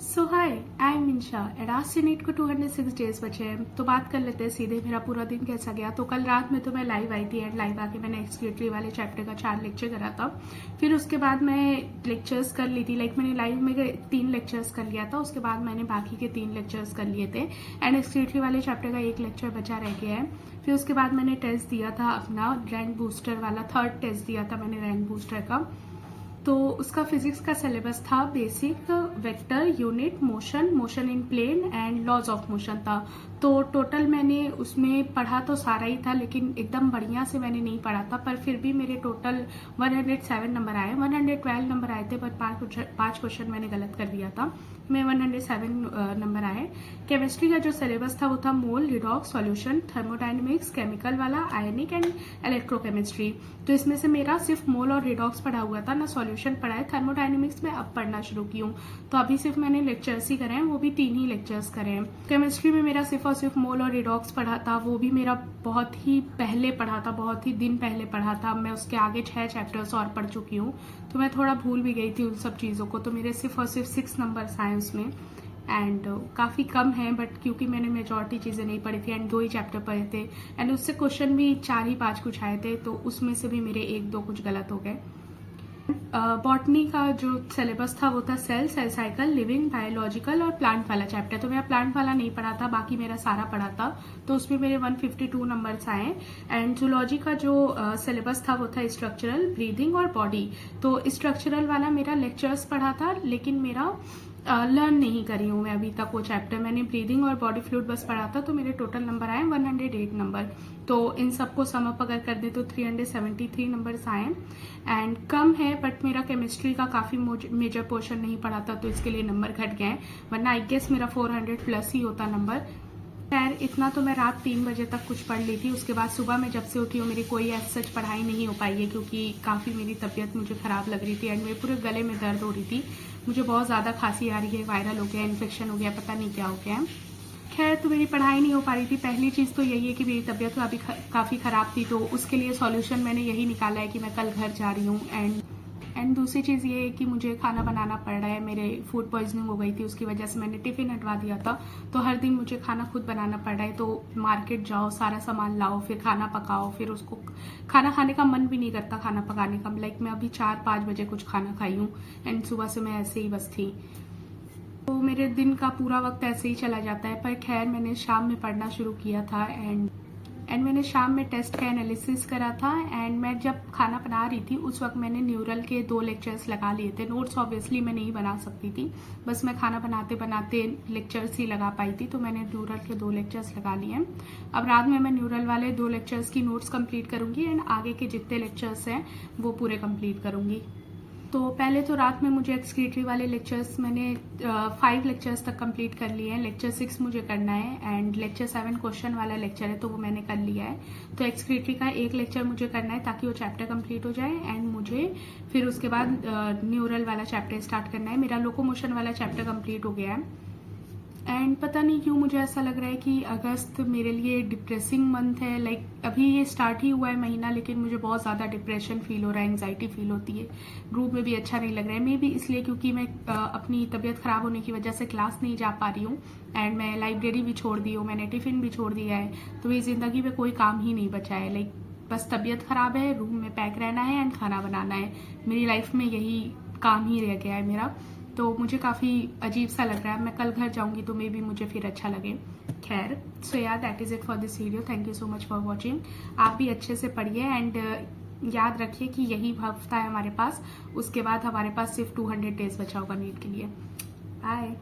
So hi, I am Insha. एडास NEET को 206 days बचे हैं, तो बात कर लेते हैं सीधे मेरा पूरा दिन कैसा गया। तो कल रात में तो मैं लाइव आई थी एंड लाइव आके मैंने एक्सक्रीटरी वाले चैप्टर का 4 लेक्चर करा था। फिर उसके बाद मैं लेक्चर्स कर ली थी, मैंने लाइव में 3 लेक्चर्स कर लिया था। उसके बाद मैंने बाकी के 3 लेक्चर्स कर लिए थे एंड एक्सक्रीटरी वाले चैप्टर का 1 लेक्चर बचा रह गया है। फिर उसके बाद मैंने टेस्ट दिया था अपना रैंक बूस्टर वाला, 3rd टेस्ट दिया था मैंने रैंक बूस्टर का। तो उसका फिजिक्स का सिलेबस था basic, vector, unit, motion in plane and laws of motion था। तो टोटल मैंने उसमें पढ़ा तो सारा ही था, लेकिन एकदम बढ़िया से मैंने नहीं पढ़ा था। पर फिर भी मेरे टोटल 107 नंबर आए, 112 नंबर आए थे, पर 5 क्वेश्चन मैंने गलत कर दिया था। मैं 107 नंबर आए। केमिस्ट्री का जो सिलेबस था वो था मोल, रिडॉक्स, सॉल्यूशन, थर्मोडायनेमिक्स, केमिकल वाला, आयनिक एंड इलेक्ट्रोकेमिस्ट्री। तो इसमें से मेरा सिर्फ मोल और रिडॉक्स पढ़ा हुआ था, ना सॉल्यूशन पढ़ा है। थर्मोडायनेमिक्स में अब पढ़ना शुरू की हूँ, तो अभी सिर्फ मैंने लेक्चर्स ही करे हैं, वो भी 3 ही लेक्चर्स करे हैं। केमिस्ट्री में मेरा सिर्फ और सिर्फ मोल और रिडॉक्स पढ़ा था, वो भी मेरा बहुत ही पहले पढ़ा था, बहुत ही दिन पहले पढ़ा था। मैं उसके आगे 6 चैप्टर्स और पढ़ चुकी हूँ, तो मैं थोड़ा भूल भी गई थी उन सब चीज़ों को। तो मेरे सिर्फ और सिर्फ 6 नंबर्स आए उसमें एंड काफ़ी कम है, बट क्योंकि मैंने मेजॉरिटी चीज़ें नहीं पढ़ी थी एंड 2 ही चैप्टर पढ़े थे एंड उससे क्वेश्चन भी 4 ही 5 कुछ आए थे, तो उसमें से भी मेरे 1-2 कुछ गलत हो गए। बॉटनी का जो सिलेबस था वो था सेल साइकिल, लिविंग, बायोलॉजिकल और प्लांट वाला चैप्टर। तो मेरा प्लांट वाला नहीं पढ़ा था, बाकी मेरा सारा पढ़ा था, तो उसमें मेरे 152 नंबर्स आए। एंड जूलॉजी का जो सिलेबस था वो था स्ट्रक्चरल, ब्रीदिंग और बॉडी। तो स्ट्रक्चरल वाला मेरा लेक्चर्स पढ़ा था, लेकिन मेरा लर्न नहीं करी हूँ मैं अभी तक वो चैप्टर। मैंने ब्रीदिंग और बॉडी फ्लूइड बस पढ़ा था, तो मेरे टोटल नंबर आए 108 नंबर। तो इन सबको सम अप अगर कर दे तो 373 नंबर्स आए एंड कम है, बट मेरा केमिस्ट्री का काफ़ी मेजर पोर्शन नहीं पढ़ा था, तो इसके लिए नंबर घट गए, वरना आई गेस मेरा 400 प्लस ही होता नंबर। खैर, इतना तो मैं रात 3 बजे तक कुछ पढ़ ली थी। उसके बाद सुबह मैं जब से उठी हूँ मेरी कोई ऐसा सच पढ़ाई नहीं हो पाई है, क्योंकि काफ़ी मेरी तबीयत मुझे ख़राब लग रही थी एंड मेरे पूरे गले में दर्द हो रही थी। मुझे बहुत ज़्यादा खांसी आ रही है, वायरल हो गया, इन्फेक्शन हो गया, पता नहीं क्या हो गया है। खैर, तो मेरी पढ़ाई नहीं हो पा रही थी। पहली चीज़ तो यही है कि मेरी तबीयत काफ़ी ख़राब थी, तो उसके लिए सॉल्यूशन मैंने यही निकाला है कि मैं कल घर जा रही हूँ। एंड दूसरी चीज़ ये है कि मुझे खाना बनाना पड़ रहा है। मेरे फूड पॉइजनिंग हो गई थी, उसकी वजह से मैंने टिफ़िन हटवा दिया था, तो हर दिन मुझे खाना खुद बनाना पड़ रहा है। तो मार्केट जाओ, सारा सामान लाओ, फिर खाना पकाओ, फिर उसको खाना खाने का मन भी नहीं करता खाना पकाने का। मैं अभी 4-5 बजे कुछ खाना खाई हूँ एंड सुबह से मैं ऐसे ही बस थी, तो मेरे दिन का पूरा वक्त ऐसे ही चला जाता है। पर खैर, मैंने शाम में पढ़ना शुरू किया था एंड मैंने शाम में टेस्ट का एनालिसिस करा था एंड मैं जब खाना बना रही थी उस वक्त मैंने न्यूरल के 2 लेक्चर्स लगा लिए थे। नोट्स ऑब्वियसली मैं नहीं बना सकती थी, बस मैं खाना बनाते बनाते लेक्चर्स ही लगा पाई थी, तो मैंने न्यूरल के 2 लेक्चर्स लगा लिए हैं। अब रात में मैं न्यूरल वाले 2 लेक्चर्स की नोट्स कंप्लीट करूंगी एंड आगे के जितने लेक्चर्स हैं वो पूरे कंप्लीट करूंगी। तो पहले तो रात में मुझे एक्सक्रीटरी वाले लेक्चर्स मैंने 5 लेक्चर्स तक कंप्लीट कर लिए हैं। लेक्चर 6 मुझे करना है एंड लेक्चर 7 क्वेश्चन वाला लेक्चर है, तो वो मैंने कर लिया है। तो एक्सक्रीटरी का 1 लेक्चर मुझे करना है ताकि वो चैप्टर कंप्लीट हो जाए एंड मुझे फिर उसके बाद न्यूरल वाला चैप्टर स्टार्ट करना है। मेरा लोकोमोशन वाला चैप्टर कंप्लीट हो गया है एंड पता नहीं क्यों मुझे ऐसा लग रहा है कि अगस्त मेरे लिए डिप्रेसिंग मंथ है। अभी ये स्टार्ट ही हुआ है महीना, लेकिन मुझे बहुत ज़्यादा डिप्रेशन फील हो रहा है, एंग्जाइटी फील होती है, ग्रुप में भी अच्छा नहीं लग रहा है। मे भी इसलिए क्योंकि मैं अपनी तबीयत ख़राब होने की वजह से क्लास नहीं जा पा रही हूँ एंड मैं लाइब्रेरी भी छोड़ दी हूँ, मैंने टिफ़िन भी छोड़ दिया है, तो मेरी ज़िंदगी में कोई काम ही नहीं बचा है। बस तबीयत ख़राब है, रूम में पैक रहना है एंड खाना बनाना है। मेरी लाइफ में यही काम ही रह गया है मेरा, तो मुझे काफ़ी अजीब सा लग रहा है। मैं कल घर जाऊंगी तो मे भी मुझे फिर अच्छा लगे। खैर, सो यार, that is it for this video. Thank you so much for watching. आप भी अच्छे से पढ़िए एंड याद रखिए कि यही हफ्ता है हमारे पास, उसके बाद हमारे पास सिर्फ 200 डेज बचा होगा नीट के लिए। बाय।